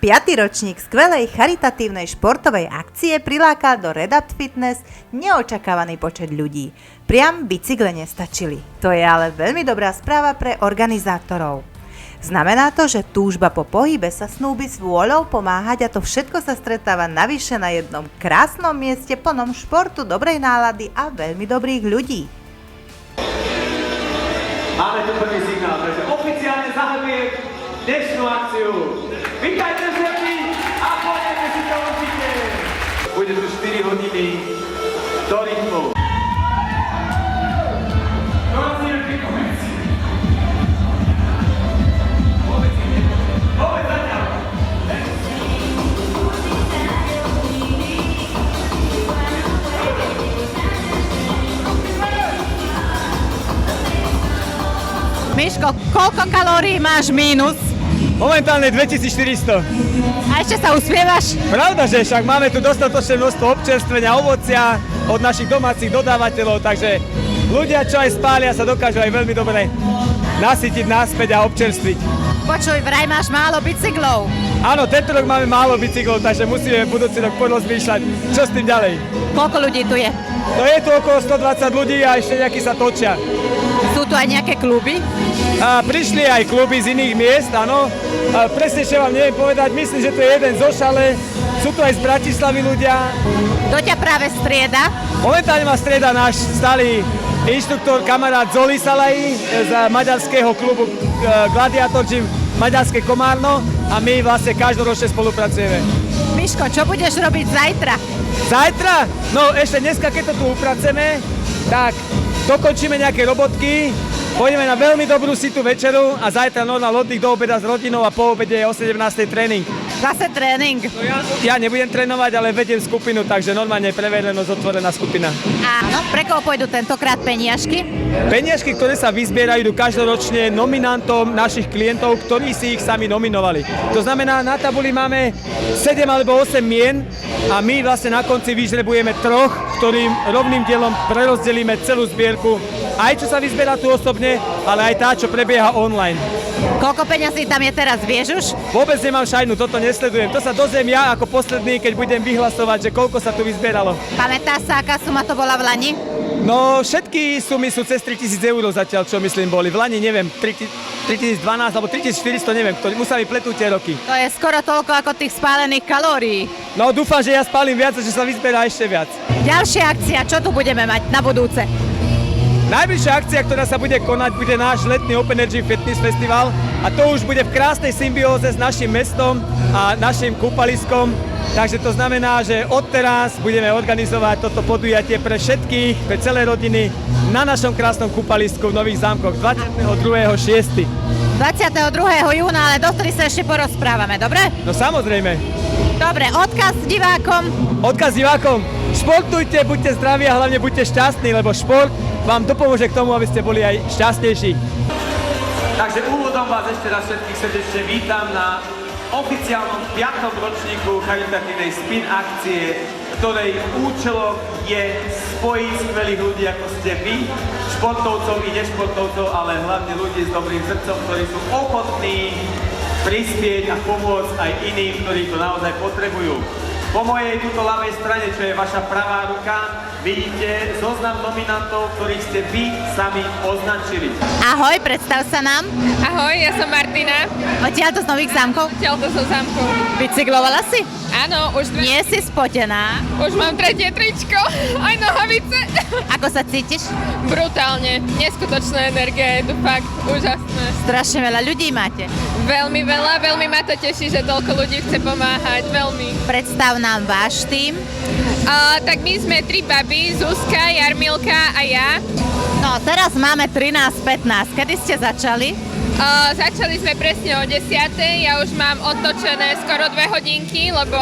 5. ročník skvelej charitatívnej športovej akcie prilákal do Red Up Fitness neočakávaný počet ľudí. Priam bicykle nestačili. To je ale veľmi dobrá správa pre organizátorov. Znamená to, že túžba po pohybe sa snúbi s vôľou pomáhať a to všetko sa stretáva navyše na jednom krásnom mieste plnom športu, dobrej nálady a veľmi dobrých ľudí. Máme tu prvý signál, takže oficiálne zahajujem dnešnú akciu. Vítajte všetci a poďme si to určite. Bude tu 4 hodiny do rytmu. Miško, koľko kalórií máš mínus? Momentálne 2400. A ešte sa usmievaš? Pravda, že však máme tu dostatočné množstvo občerstvenia, ovocia od našich domácich dodávateľov, takže ľudia, čo aj spália, sa dokážu aj veľmi dobre nasytiť naspäť a občerstviť. Počuj, vraj máš málo bicyklov. Áno, tento rok máme málo bicyklov, takže musíme budúci rok porozmýšľať, čo s tým ďalej. Koľko ľudí tu je? No je tu okolo 120 ľudí a ešte nejakí sa točia. Sú tu aj nejaké kluby? A prišli aj kluby z iných miest, áno. A presnejšie vám neviem povedať, myslím, že to je jeden zo Šale. Sú tu aj z Bratislavy ľudia. Kto ťa práve strieda? Momentálne ma strieda náš stály inštruktor, kamarát Zoli Salai z maďarského klubu Gladiator Gym Maďarské Komárno a my vlastne každoročne spolupracujeme. Miško, čo budeš robiť zajtra? Zajtra? No ešte dneska, keď to tu upraceme, tak dokončíme nejaké robotky, pôjdeme na veľmi dobrú sitú večeru a zajtra normálny oddych do obeda s rodinou a po obede je o 17. tréning. Zase tréning. No ja nebudem trénovať, ale vediem skupinu, takže normálne preverenosť otvorená skupina. Áno, pre koho pôjdu tentokrát peniažky? Peniažky, ktoré sa vyzbierajú, idú každoročne nominantom našich klientov, ktorí si ich sami nominovali. To znamená, na tabuli máme 7 alebo 8 mien a my vlastne na konci vyžrebujeme 3, ktorým rovným dielom prerozdelíme celú zbierku. Aj čo sa vyzbiera tu osobne, ale aj tá, čo prebieha online. Koľko peňazí tam je teraz, vieš už? Vôbec nemám šajnu, toto nesledujem. To sa dozviem ja ako posledný, keď budem vyhlasovať, že koľko sa tu vyzbieralo. Pamätáš sa, aká suma to bola v Lani? No, všetky sumy sú cez 3000 eur zatiaľ, čo myslím boli. V Lani neviem, 3012 alebo 3400, neviem, ktorí museli pletú tie roky. To je skoro toľko ako tých spálených kalórií. No, dúfam, že ja spálim viac a že sa vyzberá ešte viac. Ďalšia akcia, čo tu budeme mať na budúce? Najbližšia akcia, ktorá sa bude konať, bude náš letný Open Energy Fitness Festival a to už bude v krásnej symbióze s našim mestom a našim kúpaliskom. Takže to znamená, že odteraz budeme organizovať toto podujatie pre všetkých, pre celé rodiny na našom krásnom kúpalisku v Nových Zámkoch 22.6. 22. júna, ale dovtedy sa ešte porozprávame, dobre? No samozrejme. Dobre, odkaz divákom. Odkaz divákom. Športujte, buďte zdraví a hlavne buďte šťastní, lebo šport vám dopomôže k tomu, aby ste boli aj šťastnejší. Takže úvodom vás ešte raz všetkých srdečne vítam na oficiálnom 5. ročníku charitatívnej spin akcie, ktorej účelom je spojiť skvelých ľudí, ako ste vy, športovcov i nešportovcov, ale hlavne ľudí s dobrým srdcom, ktorí sú ochotní prispieť a pomôcť aj iným, ktorí to naozaj potrebujú. Po mojej tuto ľavej strane, čo je vaša pravá ruka, vidíte zoznam nominantov, ktorých ste vy sami označili. Ahoj, predstav sa nám. Ahoj, ja som Martina. Odtiaľto z Nových Zámkov? Odtiaľto zo Zámkov. Bicyklovala si? Áno, už Nie si spotená. Už mám 3. tričko, aj nohavice. Ako sa cítiš? Brutálne, neskutočná energia, je to fakt úžasné. Strašne veľa ľudí máte. Veľmi veľa, veľmi ma to teší, že toľko ľudí chce pomáhať, veľmi. Predstav nám váš tím. Tak my sme 3 baby, Zuzka, Jarmilka a ja. No, teraz máme 13:15. Kedy ste začali? Začali sme presne o 10:00, ja už mám odtočené skoro 2 hodinky, lebo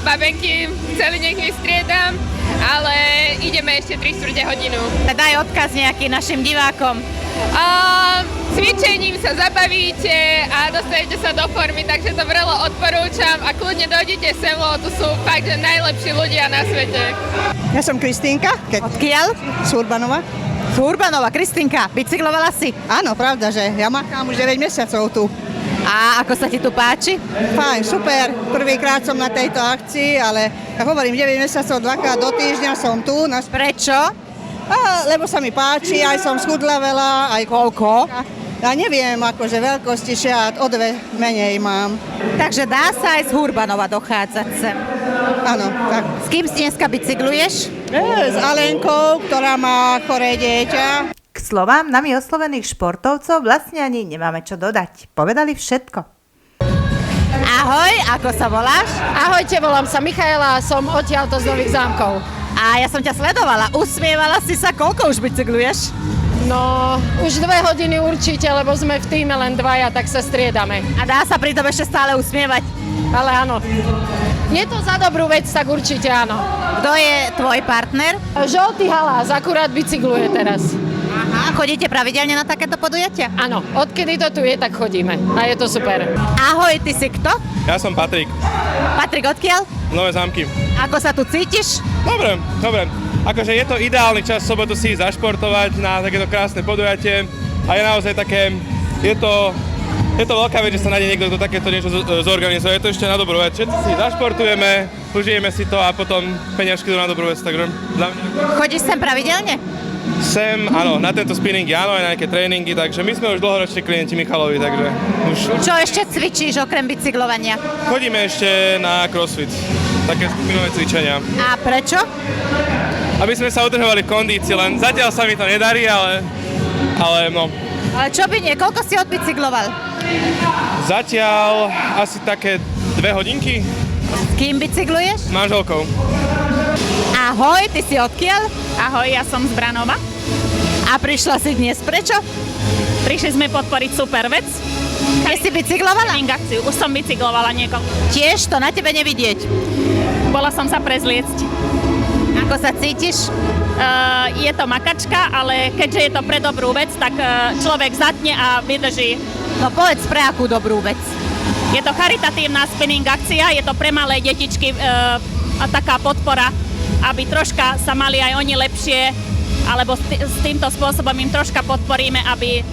babenky celý nech vystriedam, ale ideme ešte 3/4 hodinu. Daj odkaz nejaký našim divákom. Cvičením sa zabavíte a dostanete sa do formy, takže to vrelo odporúčam a kľudne dojdite sem, lebo tu sú fakt, že najlepší ľudia na svete. Ja som Kristínka. Odkiaľ? Z Urbanova. Urbanova, Kristínka, bicyklovala si? Áno, pravda, že ja makám už 9 mesiacov tu. A ako sa ti tu páči? Fajn, super. Prvýkrát som na tejto akcii, ale ja hovorím, 9 mesiacov, 2-krát do týždňa som tu. Prečo? Lebo sa mi páči, aj som schudla veľa, aj koľko. Ja neviem, akože veľkosti šiat, o 2 menej mám. Takže dá sa aj z Hurbanova dochádzať sem. Áno, tak. S kým si dneska bicykluješ? S Alenkou, ktorá má choré dieťa. K slovám nami oslovených športovcov vlastne ani nemáme čo dodať. Povedali všetko. Ahoj, ako sa voláš? Ahojte, volám sa Michaela a som odtiaľto z Nových Zámkov. A ja som ťa sledovala, usmievala si sa, koľko už bicykluješ? No, už 2 hodiny určite, lebo sme v týme len 2, tak sa striedame. A dá sa pri tom ešte stále usmievať? Ale áno, je to za dobrú vec, tak určite áno. Kto je tvoj partner? Žoltý halás, akurát bicykluje teraz. Aha, chodíte pravidelne na takéto podujatia? Áno, odkedy to tu je, tak chodíme a je to super. Ahoj, ty si kto? Ja som Patrik, Patrik, odkiaľ? Nové Zámky. Ako sa tu cítiš? Dobre. Akože je to ideálny čas v sobotu si zašportovať na takéto krásne podujatie a je naozaj také, je to veľká vec, že sa nájde niekto, kto takéto niečo zorganizuje. Je to ešte na dobrú vec. Všetci si zašportujeme, užijeme si to a potom peniažky idú na dobrú vec. Takže za mňa... Chodíš sem pravidelne? Sem, áno, na tento spinningy, áno, aj na nejaké tréningy, takže my sme už dlhoroční klienti Michalovi, takže už... Čo ešte cvičíš okrem bicyklovania? Chodíme ešte na crossfit, také skupinové cvičenia. A prečo? Aby sme sa udržovali v kondícii, len zatiaľ sa mi to nedarí, ale no. Ale čo by nie, koľko si odbicykloval? Zatiaľ asi také 2 hodinky S kým bicykluješ? s manželkou. Ahoj, ty si odkiaľ? Ahoj, ja som z Branova. A prišla si dnes prečo? Prišli sme podporiť super vec. Kde si bicyklovala? Tréning akciu. Už som bicyklovala niekoľko. Tiež to na tebe nevidieť. Bola som sa prezliecť. Ako sa cítiš? Je to makačka, ale keďže je to pre dobrú vec, tak človek zatne a vydrží. No povedz pre akú dobrú vec. Je to charitatívna spinning akcia, je to pre malé detičky a taká podpora, aby troška sa mali aj oni lepšie, alebo s týmto spôsobom im troška podporíme, aby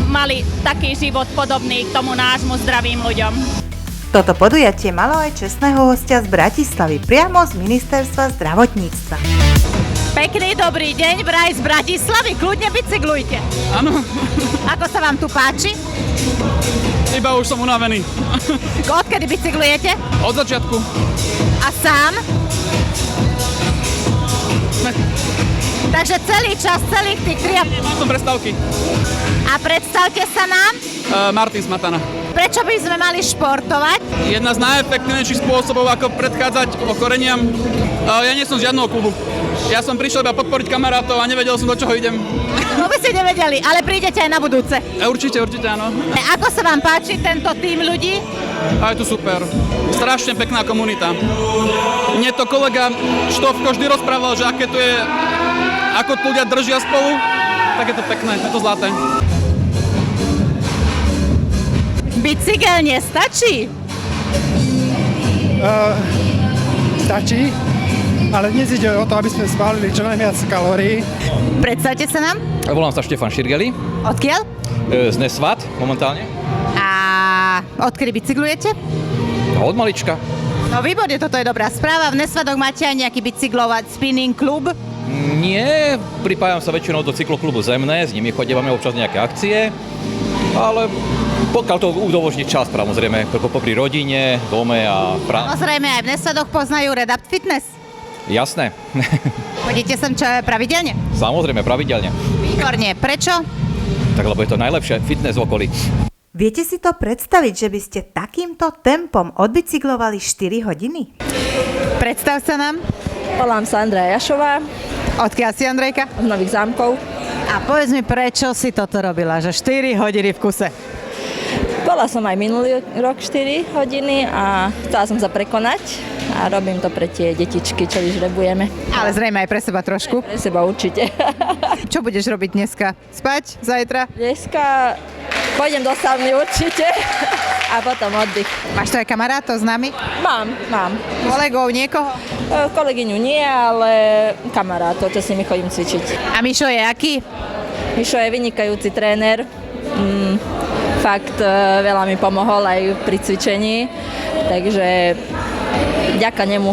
mali taký život podobný k tomu nášmu zdravým ľuďom. Toto podujatie malo aj čestného hostia z Bratislavy, priamo z Ministerstva zdravotníctva. Pekný dobrý deň, vraj z Bratislavy, kľudne bicyklujte. Áno, Ako sa vám tu páči? iba už som unavený. Odkedy bicyklujete? Od začiatku. A sám? Takže celý čas, celých tých 3,5... Mal som prestávky. A predstavte sa nám, Martin z Matana. prečo by sme mali športovať? Jedna z najefektívnejších spôsobov, ako predchádzať ochoreniam. Ja nie som z žiadneho klubu. Ja som prišiel iba podporiť kamarátov a nevedel som, do čoho idem. No by ste nevedeli, ale prídete aj na budúce. Určite áno. Ako sa vám páči tento tím ľudí? A je tu super. Strašne pekná komunita. Mne to kolega Štovko vždy rozprával, že aké to je, ako ľudia držia spolu, tak je to pekné, je to zlaté. Bicykel nestačí? Stačí, ale dnes ide o to, aby sme spálili čo najviac kalórií. Predstavte sa nám. Volám sa Štefan Širgeli. Odkiaľ? Z Nesvat momentálne. A odkedy bicyklujete? Od malička. No výborne, toto je dobrá správa. V Nesvadoch máte aj nejaký bicyklovať spinning klub? Nie, pripájam sa väčšinou do cykloklubu Zemné, s nimi chodívame občas nejaké akcie, ale pokiaľ to udovožní čas, samozrejme, popri rodine, dome a práci. Samozrejme aj v Nesvadoch poznajú Redapt Fitness. Jasné. Chodíte sem čo pravidelne? Samozrejme, pravidelne. Výborne. Prečo? Tak lebo je to najlepšie fitness v okolí. Viete si to predstaviť, že by ste takýmto tempom odbicyklovali 4 hodiny? Predstav sa nám. Volám sa Andrea Jašová. Odkiaľ si, Andrejka? Z Nových Zámkov. A povedz mi, prečo si toto robila, že 4 hodiny v kuse? Bola som aj minulý rok 4 hodiny a chcela som sa prekonať a robím to pre tie detičky, čo vyžrebujeme. Ale zrejme aj pre seba trošku. Pre seba určite. Čo budeš robiť dneska? Spať? Zajtra? Dneska pôjdem do sauny určite a potom oddych. Máš to aj kamarátov známy? Mám. Kolegov, niekoho? Kolegyňu nie, ale kamarátov, čo s nimi chodím cvičiť. A Mišo je aký? Mišo je vynikajúci tréner. Fakt veľa mi pomohol aj pri cvičení, takže vďaka nemu.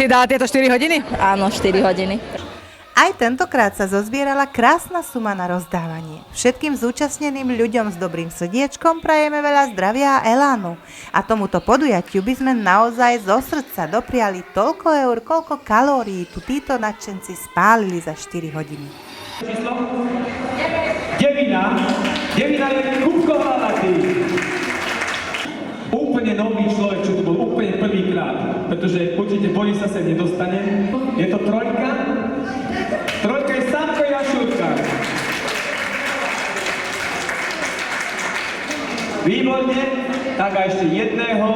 Si dala tieto 4 hodiny? Áno, 4 hodiny. Aj tentokrát sa zozbierala krásna suma na rozdávanie. Všetkým zúčastneným ľuďom s dobrým srdiečkom prajeme veľa zdravia a elánu. A tomuto podujatiu by sme naozaj zo srdca dopriali toľko eur, koľko kalórií tu títo nadšenci spálili za 4 hodiny. Devina je Kupko Halatý. Úplne nový človek, čo tu bol úplne prvýkrát, pretože určite Boris sa sem nedostane. Je to trojka. Trojka je Samko Jašurka. Výborne, tak a ešte jedného.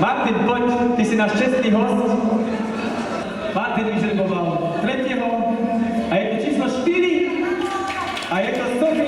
Martin, poď, ty si náš čestný host. Martin vyžreboval tretieho a je to číslo 4 a je to Sofia